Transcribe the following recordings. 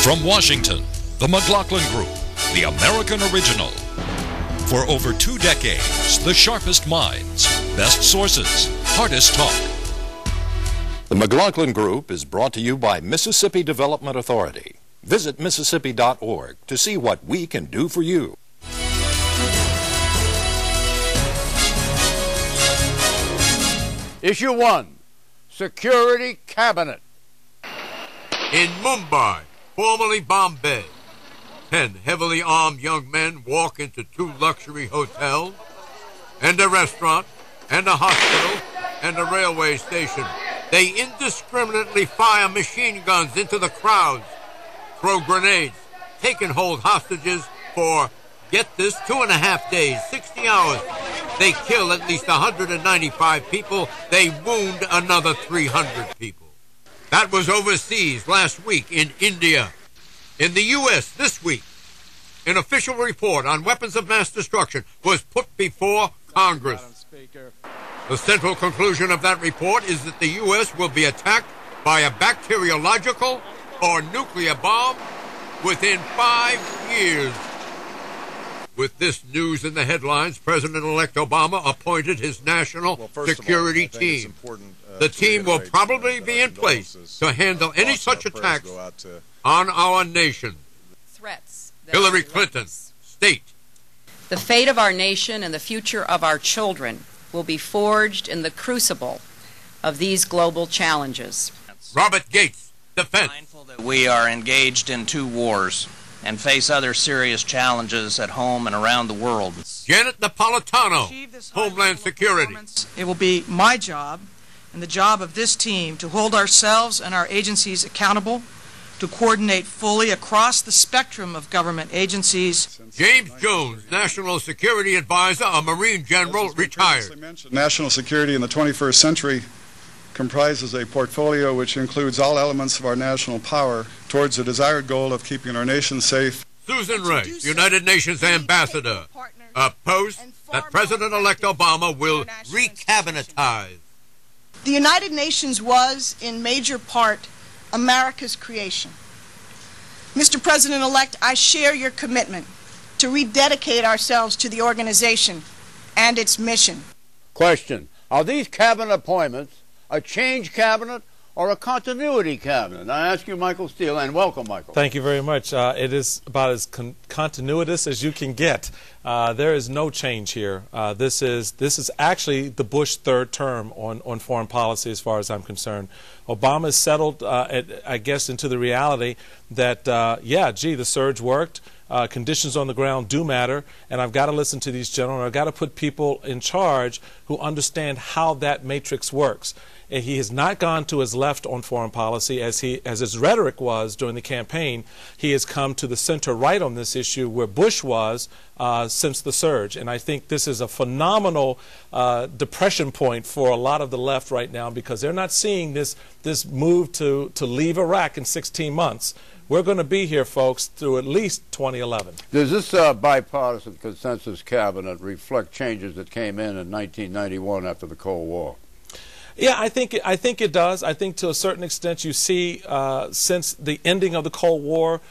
From Washington, the McLaughlin Group, the American original. For over 2 decades, the sharpest minds, best sources, hardest talk. The McLaughlin Group is brought to you by Mississippi Development Authority. Visit Mississippi.org to see what we can do for you. Issue 1, Security Cabinet. In Mumbai, formerly Bombay, 10 heavily armed young men walk into 2 luxury hotels and a restaurant and a hospital and a railway station. They indiscriminately fire machine guns into the crowds, throw grenades, take and hold hostages for, get this, 2.5 days, 60 hours. They kill at least 195 people. They wound another 300 people. That was overseas last week in India. In the U.S. this week, an official report on weapons of mass destruction was put before Congress. The central conclusion of that report is that the U.S. will be attacked by a bacteriological or nuclear bomb within 5 years. With this news in the headlines, President-elect Obama appointed his national security team. The team will probably be in place to handle any such attacks on our nation. Threats. Hillary Clinton, state. The fate of our nation and the future of our children will be forged in the crucible of these global challenges. Robert Gates, defense. Mindful that we are engaged in 2 wars and face other serious challenges at home and around the world. Janet Napolitano, Homeland Security. It will be my job and the job of this team to hold ourselves and our agencies accountable, to coordinate fully across the spectrum of government agencies. James Jones, National Security Advisor, a Marine General, retired. National security in the 21st century comprises a portfolio which includes all elements of our national power towards the desired goal of keeping our nation safe. Susan Ray, United Nations Ambassador, a post that President-elect Obama will recabinetize. The United Nations was, in major part, America's creation. Mr. President-elect, I share your commitment to rededicate ourselves to the organization and its mission. Question, are these cabinet appointments a change cabinet or a continuity cabinet? I ask you, Michael Steele, and welcome, Michael. Thank you very much. It is about as continuitous as you can get. There is no change here. This is actually the Bush third term on foreign policy as far as I'm concerned. Obama settled, I guess, into the reality that, yeah, gee, the surge worked. Conditions on the ground do matter, and I've got to listen to these gentlemen. I've got to put people in charge who understand how that matrix works. And he has not gone to his left on foreign policy as his rhetoric was during the campaign. He has come to the center right on this issue where Bush was since the surge. And I think this is a phenomenal depression point for a lot of the left right now because they're not seeing this move to leave Iraq in 16 months. We're going to be here, folks, through at least 2011. Does this bipartisan consensus cabinet reflect changes that came in 1991 after the Cold War? Yeah, I think it does. I think to a certain extent you see since the ending of the Cold War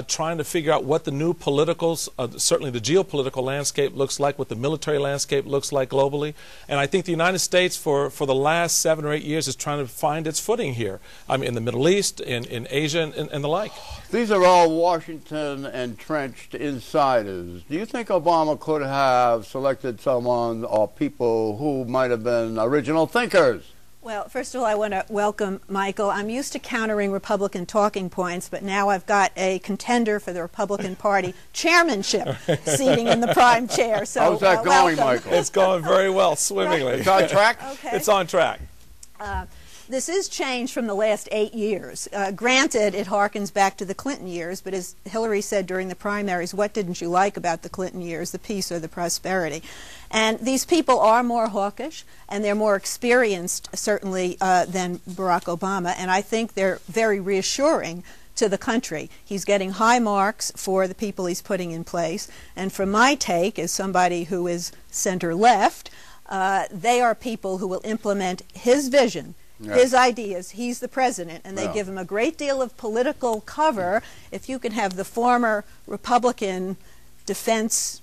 trying to figure out what the new politicals, certainly the geopolitical landscape looks like, what the military landscape looks like globally. And I think the United States for the last 7 or 8 years is trying to find its footing here. I mean, in the Middle East, in Asia, and the like. These are all Washington entrenched insiders. Do you think Obama could have selected someone or people who might have been original thinkers? Well, first of all, I want to welcome Michael. I'm used to countering Republican talking points, but now I've got a contender for the Republican Party chairmanship seating in the prime chair. So, how's that going, welcome. Michael? It's going very well, swimmingly. It's on track? Okay. It's on track. This is change from the last 8 years. Granted, it harkens back to the Clinton years, but as Hillary said during the primaries, what didn't you like about the Clinton years, the peace or the prosperity? And these people are more hawkish, and they're more experienced, certainly, than Barack Obama, and I think they're very reassuring to the country. He's getting high marks for the people he's putting in place, and from my take, as somebody who is center-left, they are people who will implement his vision his ideas. He's the president, and they give him a great deal of political cover. If you can have the former Republican defense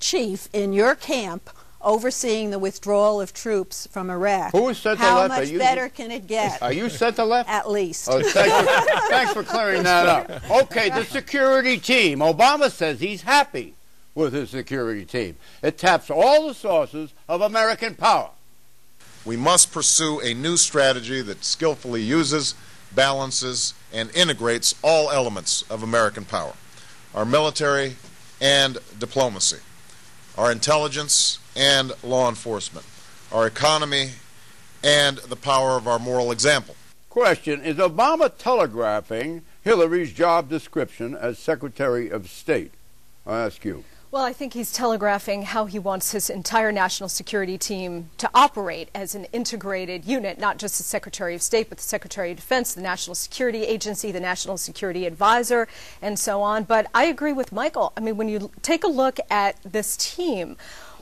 chief in your camp overseeing the withdrawal of troops from Iraq, who is center how left? much better can it get? Are you center left? At least. Oh, thanks for clearing that up. Okay, the security team. Obama says he's happy with his security team. It taps all the sources of American power. We must pursue a new strategy that skillfully uses, balances, and integrates all elements of American power: our military and diplomacy, our intelligence and law enforcement, our economy, and the power of our moral example. Question: is Obama telegraphing Hillary's job description as Secretary of State? I ask you. Well, I think he's telegraphing how he wants his entire national security team to operate as an integrated unit, not just the Secretary of State, but the Secretary of Defense, the National Security Agency, the National Security Advisor, and so on. But I agree with Michael. I mean, when you take a look at this team,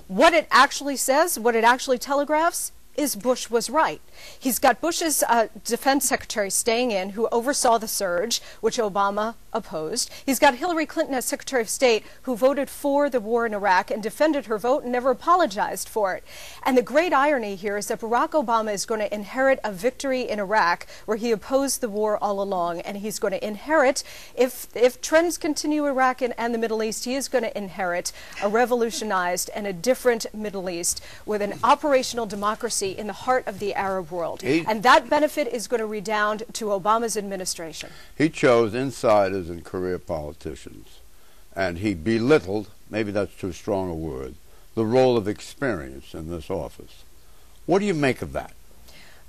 what it actually says, what it actually telegraphs, is Bush was right. He's got Bush's defense secretary staying in, who oversaw the surge, which Obama opposed. He's got Hillary Clinton as Secretary of State, who voted for the war in Iraq and defended her vote and never apologized for it. And the great irony here is that Barack Obama is going to inherit a victory in Iraq where he opposed the war all along, and he's going to inherit, if trends continue in Iraq and the Middle East, he is going to inherit a revolutionized and a different Middle East with an operational democracy in the heart of the Arab world. And that benefit is going to redound to Obama's administration. He chose insiders and career politicians, and he belittled, maybe that's too strong a word, the role of experience in this office. What do you make of that?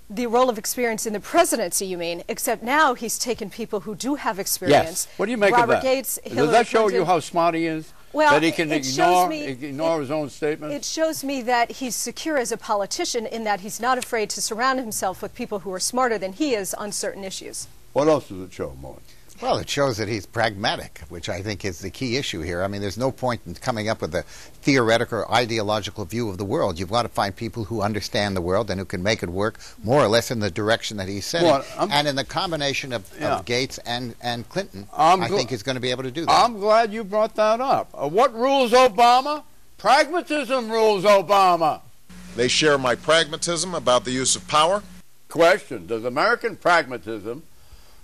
The role of experience in the presidency, you mean, except now he's taken people who do have experience. Yes. What do you make Robert of that? Gates, Does that show you how smart he is? Well, that he can ignore his own statements? It shows me that he's secure as a politician in that he's not afraid to surround himself with people who are smarter than he is on certain issues. What else does it show, Moen? Well, it shows that he's pragmatic, which I think is the key issue here. I mean, there's no point in coming up with a theoretical or ideological view of the world. You've got to find people who understand the world and who can make it work more or less in the direction that he's setting. Well, and in the combination of Gates and Clinton, I think he's going to be able to do that. I'm glad you brought that up. What rules Obama? Pragmatism rules Obama. They share my pragmatism about the use of power. Question: does American pragmatism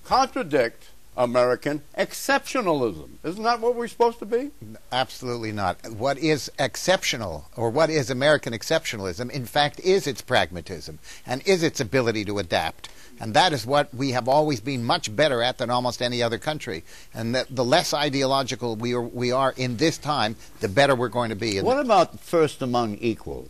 contradict American exceptionalism? Isn't that what we're supposed to be? Absolutely not. What is exceptional, or what is American exceptionalism, in fact, is its pragmatism and is its ability to adapt. And that is what we have always been much better at than almost any other country. And the less ideological we are in this time, the better we're going to be. What about first among equals?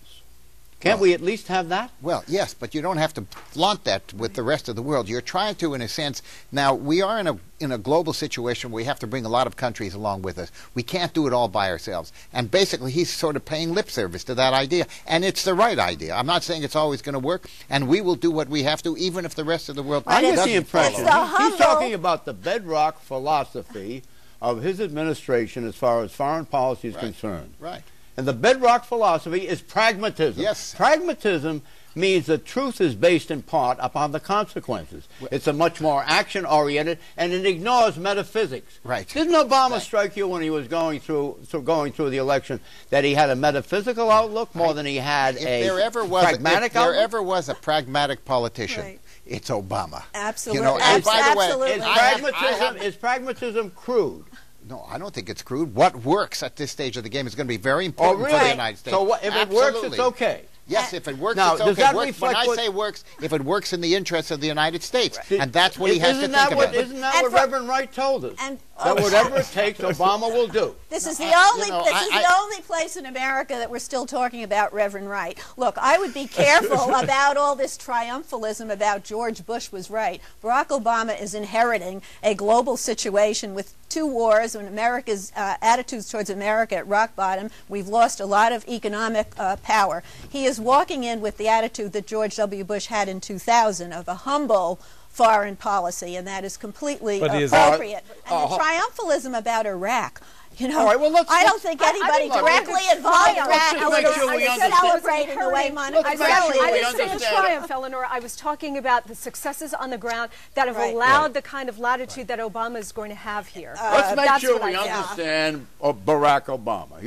Can't we at least have that? Well, yes, but you don't have to flaunt that with the rest of the world. You're trying to, in a sense. Now, we are in a global situation where we have to bring a lot of countries along with us. We can't do it all by ourselves. And basically, he's sort of paying lip service to that idea. And it's the right idea. I'm not saying it's always going to work, and we will do what we have to, even if the rest of the world I get the follow. impression he's talking about the bedrock philosophy of his administration as far as foreign policy is concerned. Right. And the bedrock philosophy is pragmatism. Yes. Pragmatism means that truth is based in part upon the consequences. It's a much more action-oriented, and it ignores metaphysics. Right. Didn't Obama strike you when he was going through the election that he had a metaphysical outlook more than he had pragmatic outlook? If there ever was a pragmatic politician, it's Obama. Absolutely. You know, and by the way, is pragmatism crude? No, I don't think it's crude. What works at this stage of the game is going to be very important for the United States. So if it works, it's okay. Yes, if it works, now, it's okay. Does that reflect when I say works, if it works in the interests of the United States, and that's what he has to think about. Isn't that what Reverend Wright told us? That whatever it takes, Obama will do. This is the only place in America that we're still talking about Reverend Wright. Look, I would be careful about all this triumphalism about George Bush was right. Barack Obama is inheriting a global situation with 2 wars and America's attitudes towards America at rock bottom. We've lost a lot of economic power. He is walking in with the attitude that George W. Bush had in 2000 of a humble foreign policy, and that is completely appropriate. And the triumphalism about Iraq, You know, All right, well, I don't think anybody directly involved in that is celebrating the way Monica I didn't say a triumph, Eleanor. I was talking about the successes on the ground that have allowed the kind of latitude that Obama is going to have here. Let's make sure we understand Barack Obama.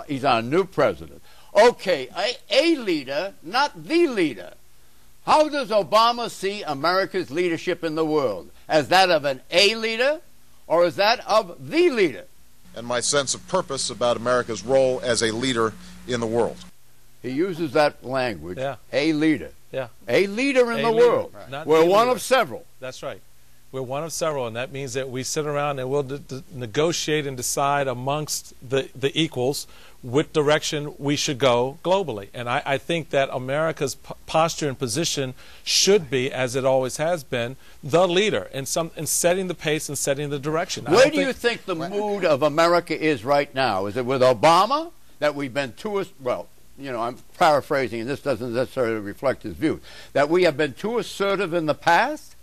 He's our new president. Okay, a leader, not the leader. How does Obama see America's leadership in the world? As that of an A leader, or is that of the leader? And my sense of purpose about America's role as a leader in the world. He uses that language, a leader. Yeah. A leader in the world. Right. We're one of several. That's right. We're one of several, and that means that we sit around and we'll negotiate and decide amongst the equals what direction we should go globally. And I think that America's posture and position should be, as it always has been, the leader in setting the pace and setting the direction. Where do you think the mood of America is right now? Is it with Obama that we've been too, well, you know, I'm paraphrasing, and this doesn't necessarily reflect his view, that we have been too assertive in the past?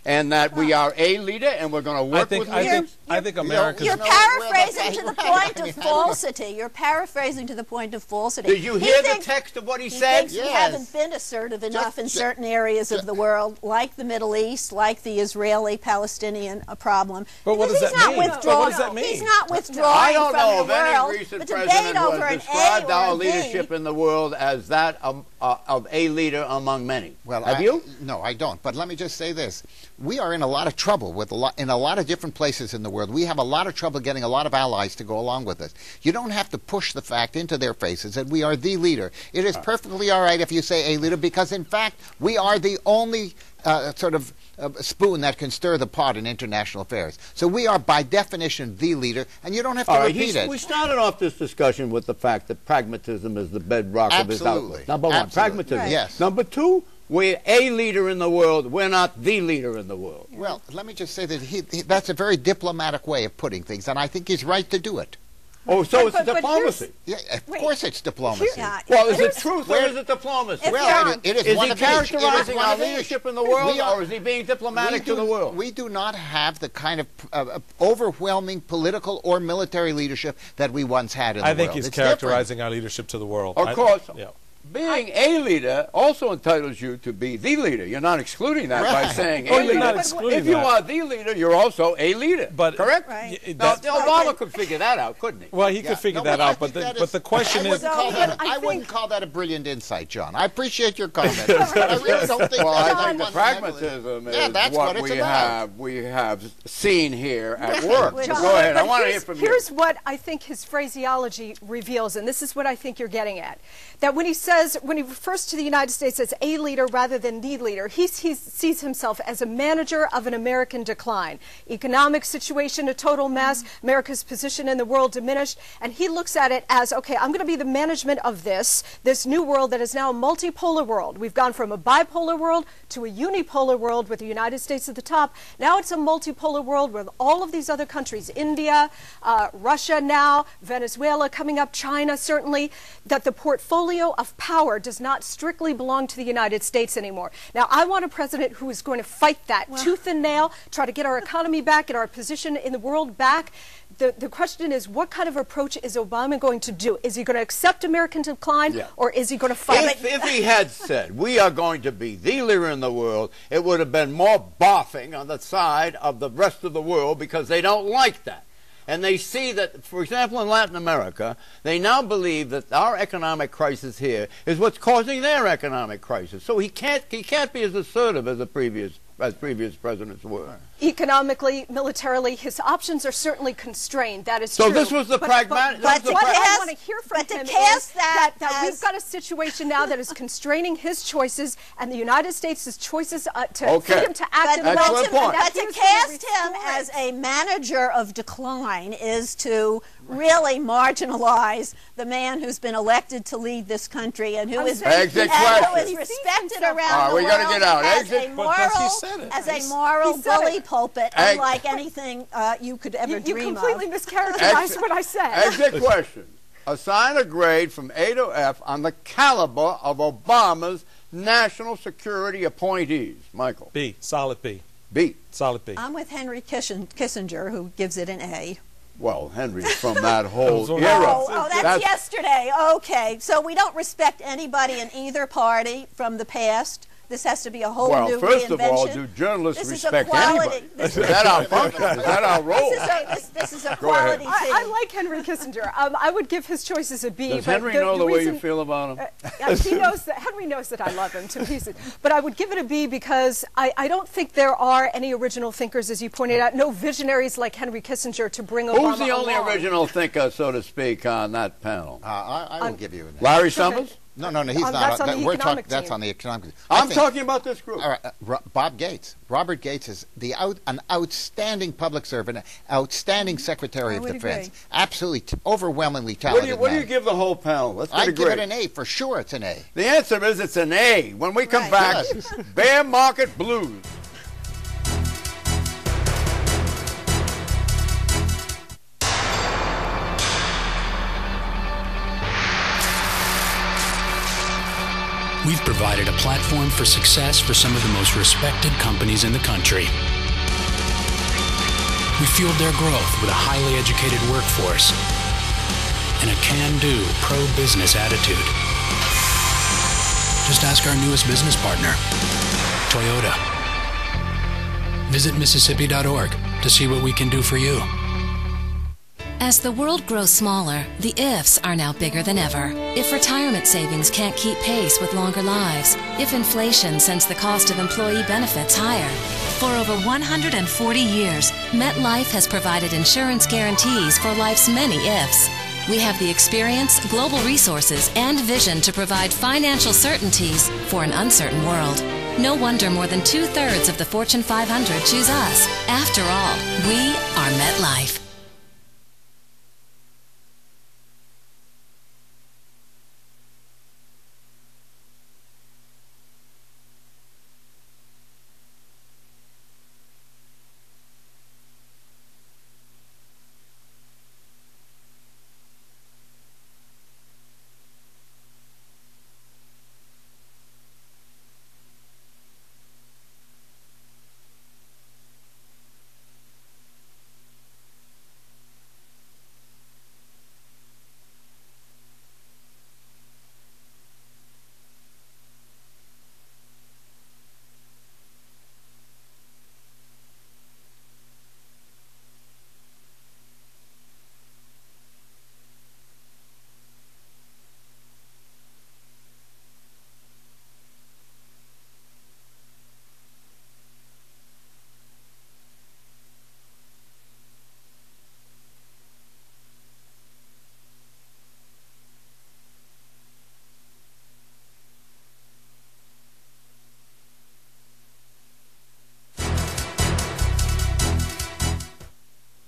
And that we are a leader, and we're going to work with leaders? I think America's... You're paraphrasing to the point of falsity. You're paraphrasing to the point of falsity. Did you hear the text of what he said? He haven't been assertive enough in certain areas of the world, like the Middle East, like the Israeli-Palestinian problem. But what does that mean? But what does that mean? He's not withdrawing I don't know from the of any world. recent president who has described our leadership in the world as that of a leader among many. Well, have you? No, I don't. But let me just say this. We are in a lot of trouble in a lot of different places in the world. We have a lot of trouble getting a lot of allies to go along with us. You don't have to push the fact into their faces that we are the leader. It is perfectly all right if you say a leader, because in fact we are the only spoon that can stir the pot in international affairs. So we are by definition the leader, and you don't have to repeat it. We started off this discussion with the fact that pragmatism is the bedrock of his outlook. Number one, pragmatism. Right. Yes. Number two, we're a leader in the world. We're not the leader in the world. Well, let me just say that that's a very diplomatic way of putting things, and I think he's right to do it. Oh, so it's diplomacy. Yeah, of course it's diplomacy. Well, is it truth or is it diplomacy? Well, it is one he of characterizing our leadership in the world, or is he being diplomatic to the world? We do not have the kind of overwhelming political or military leadership that we once had in the world. I think he's characterizing our leadership to the world. Of course. Being a leader also entitles you to be the leader. You're not excluding that by saying a leader. Not excluding if you are the leader, you're also a leader. But correct? Right. Now, Obama could figure that out, couldn't he? Well, he could figure that out, but the question is... I wouldn't call that a brilliant insight, John. I appreciate your comment. But I really don't think I think the pragmatism is what we have seen here at work. Go ahead. I want to hear from you. Here's what I think his phraseology reveals, and this is what I think you're getting at. That when he refers to the United States as a leader rather than the leader, he sees himself as a manager of an American decline. Economic situation a total mess, America's position in the world diminished, and he looks at it as, okay, I'm going to be the management of this new world that is now a multipolar world. We've gone from a bipolar world to a unipolar world with the United States at the top. Now it's a multipolar world with all of these other countries, India, Russia now, Venezuela coming up, China certainly, that the portfolio of power does not strictly belong to the United States anymore. Now, I want a president who is going to fight that tooth and nail, try to get our economy back, get our position in the world back. The question is, what kind of approach is Obama going to do? Is he going to accept American decline, or is he going to fight? If he had said, we are going to be the leader in the world, it would have been more barfing on the side of the rest of the world, because they don't like that. And they see that, for example, in Latin America, they now believe that our economic crisis here is what's causing their economic crisis. So he can't be as assertive as previous presidents were. Economically, militarily, his options are certainly constrained. That is true. So this was the pragmatic. But what I want to hear from him is that we've got a situation now that is constraining his choices and the United States' choices to freedom to act in the world. But to cast him as a manager of decline is to really marginalize the man who's been elected to lead this country and who is respected around the world as a moral bully pulpit, unlike anything you could ever dream of. You completely mischaracterized what I said. Exit question. Assign a grade from A to F on the caliber of Obama's national security appointees. Michael. B. Solid B. B. Solid B. I'm with Henry Kissinger, who gives it an A. Well, Henry's from that whole era. Oh, that's yesterday. Okay, so we don't respect anybody in either party from the past. This has to be a whole new reinvention. Well, first of all, do journalists respect anybody? Is that our function? Is that our role? This is a quality team. I like Henry Kissinger. I would give his choices a B. Does Henry know the way you feel about him? He knows that. Henry knows that I love him to pieces. But I would give it a B because I don't think there are any original thinkers, as you pointed out, no visionaries like Henry Kissinger to bring Obama Who's the only along. original thinker, so to speak, on that panel? I will give you a name. Larry Summers? No, he's not. That's on the economic team. That's on the economic. I'm talking about this group. All right, Bob Gates. Robert Gates is an outstanding public servant, outstanding Secretary of Defense. Agree. Absolutely, overwhelmingly talented What do you give the whole panel? Let's get I give it an A for sure. It's an A. The answer is it's an A. When we come back, Bear Market Blues. We've provided a platform for success for some of the most respected companies in the country. We fueled their growth with a highly educated workforce and a can-do, pro-business attitude. Just ask our newest business partner, Toyota. Visit Mississippi.org to see what we can do for you. As the world grows smaller, the ifs are now bigger than ever. If retirement savings can't keep pace with longer lives, if inflation sends the cost of employee benefits higher. For over 140 years, MetLife has provided insurance guarantees for life's many ifs. We have the experience, global resources, and vision to provide financial certainties for an uncertain world. No wonder more than 2/3 of the Fortune 500 choose us. After all, we are MetLife.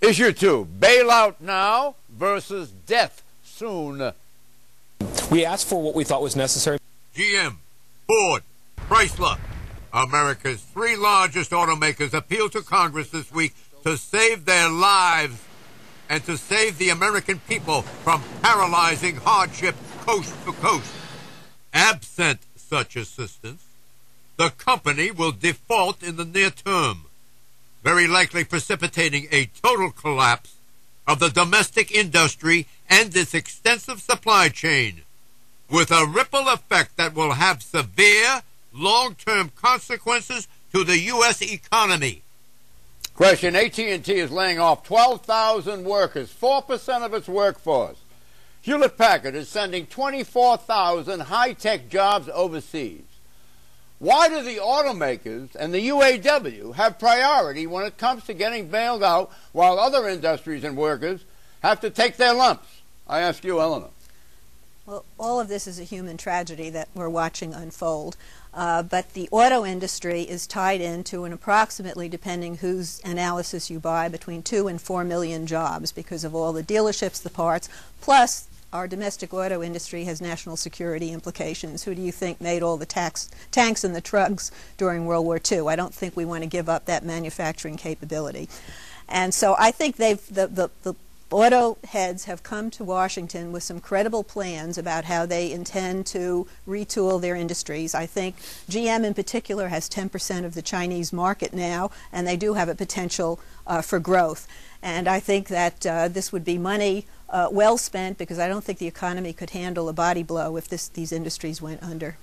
Issue 2, bailout now versus death soon. We asked for what we thought was necessary. GM, Ford, Chrysler, America's 3 largest automakers appealed to Congress this week to save their lives and to save the American people from paralyzing hardship coast to coast. Absent such assistance, the company will default in the near term, very likely precipitating a total collapse of the domestic industry and its extensive supply chain, with a ripple effect that will have severe long-term consequences to the U.S. economy. Question, AT&T is laying off 12,000 workers, 4% of its workforce. Hewlett-Packard is sending 24,000 high-tech jobs overseas. Why do the automakers and the UAW have priority when it comes to getting bailed out while other industries and workers have to take their lumps? I ask you, Eleanor. Well, all of this is a human tragedy that we're watching unfold. But the auto industry is tied into an approximately, depending whose analysis you buy, between 2 and 4 million jobs because of all the dealerships, the parts, plus our domestic auto industry has national security implications. Who do you think made all the tanks and the trucks during World War II? I don't think we want to give up that manufacturing capability. And so I think the auto heads have come to Washington with some credible plans about how they intend to retool their industries. I think GM in particular has 10% of the Chinese market now, and they do have a potential for growth. And I think that this would be money well spent, because I don't think the economy could handle a body blow if these industries went under.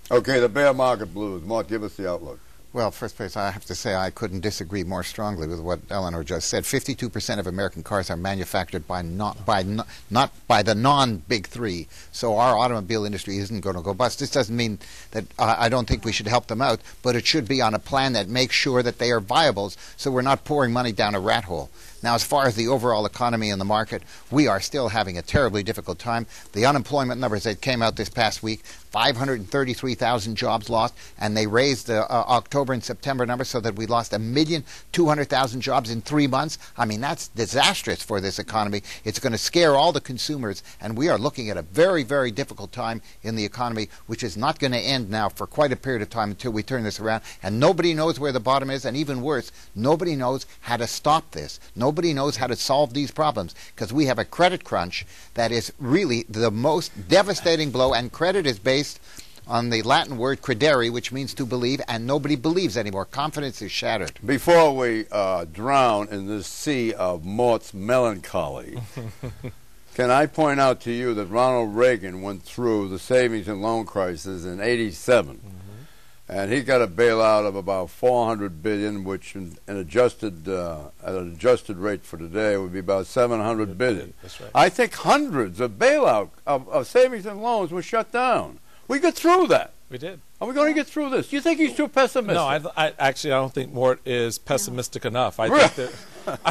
Okay, the bear market blues. Mark, give us the outlook. Well, first place, I have to say I couldn't disagree more strongly with what Eleanor just said. 52% of American cars are manufactured not by the non-big three, so our automobile industry isn't going to go bust. This doesn't mean that I don't think we should help them out, but it should be on a plan that makes sure that they are viable, so we're not pouring money down a rat hole. Now, as far as the overall economy and the market, we are still having a terribly difficult time. The unemployment numbers that came out this past week, 533,000 jobs lost, and they raised the October and September numbers so that we lost 1,200,000 jobs in 3 months. I mean, that's disastrous for this economy. It's going to scare all the consumers, and we are looking at a very, very difficult time in the economy, which is not going to end now for quite a period of time until we turn this around. And nobody knows where the bottom is, and even worse, nobody knows how to stop this. Nobody knows how to solve these problems, because we have a credit crunch that is really the most devastating blow, and credit is based on the Latin word credere, which means to believe, and nobody believes anymore. Confidence is shattered. Before we drown in this sea of Mort's melancholy, can I point out to you that Ronald Reagan went through the savings and loan crisis in '87, and he got a bailout of about $400 billion, which at an adjusted rate for today would be about $700 billion. That's right. I think hundreds of bailout of savings and loans were shut down. We got through that. We did. Are we going to get through this? Do you think he's too pessimistic? No, I actually don't think Mort is pessimistic enough. I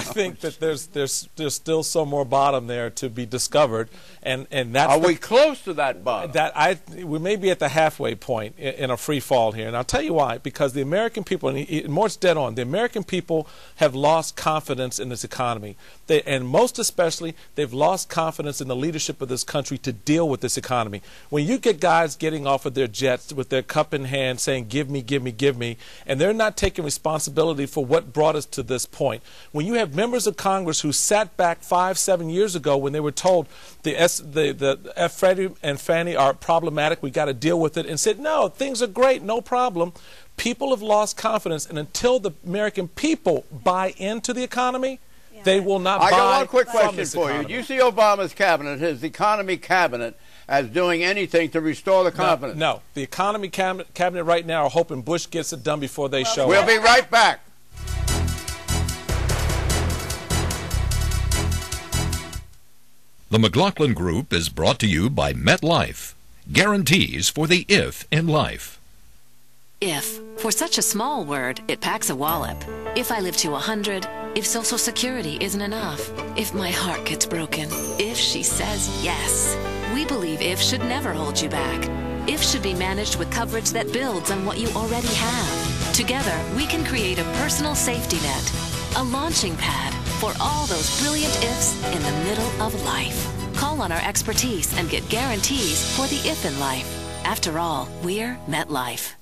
think that there's still some more bottom there to be discovered, and that's. Are we close to that bottom? We may be at the halfway point in a free fall here, and I'll tell you why. Because the American people, and Mort's dead on, the American people have lost confidence in this economy, and most especially they've lost confidence in the leadership of this country to deal with this economy. When you get guys getting off of their jets with their cup in hand saying, "Give me, give me, give me," and they're not taking responsibility for what brought us to this point. When you have members of Congress who sat back 5-7 years ago when they were told the Freddie and Fannie are problematic, we got to deal with it, and said, no, things are great, no problem. People have lost confidence, and until the American people buy into the economy, they will not buy. I got one quick question for you. Do you see Obama's cabinet, his economy cabinet, as doing anything to restore the confidence? No. The economy cabinet right now are hoping Bush gets it done before they show up. We'll be right back. The McLaughlin Group is brought to you by MetLife. Guarantees for the if in life. If. For such a small word, it packs a wallop. If I live to 100, if Social Security isn't enough, if my heart gets broken, if she says yes. We believe if should never hold you back. If should be managed with coverage that builds on what you already have. Together, we can create a personal safety net, a launching pad for all those brilliant ifs in the middle of life. Call on our expertise and get guarantees for the if in life. After all, we're MetLife.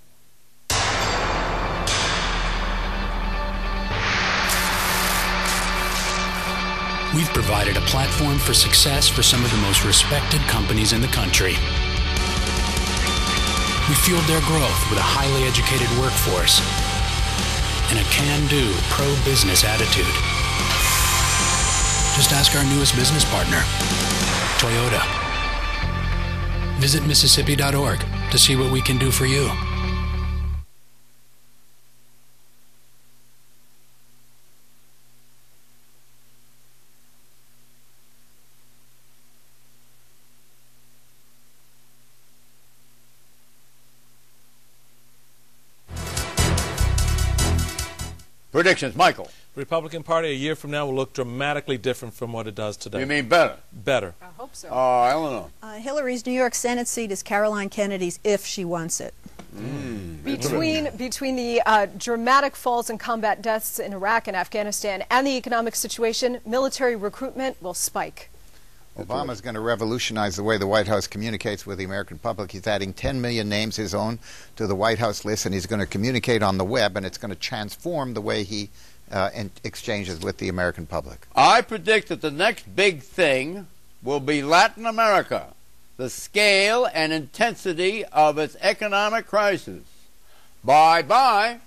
We've provided a platform for success for some of the most respected companies in the country. We fueled their growth with a highly educated workforce and a can-do, pro-business attitude. Just ask our newest business partner, Toyota. Visit Mississippi.org to see what we can do for you. Predictions, Michael. Republican Party a year from now will look dramatically different from what it does today. You mean better? Better. I hope so. Eleanor. Hillary's New York Senate seat is Caroline Kennedy's if she wants it. Between the dramatic falls in combat deaths in Iraq and Afghanistan and the economic situation, military recruitment will spike. Obama's going to revolutionize the way the White House communicates with the American public. He's adding 10 million names, his own, to the White House list, and he's going to communicate on the web, and it's going to transform the way he exchanges with the American public. I predict that the next big thing will be Latin America, the scale and intensity of its economic crisis. Bye-bye.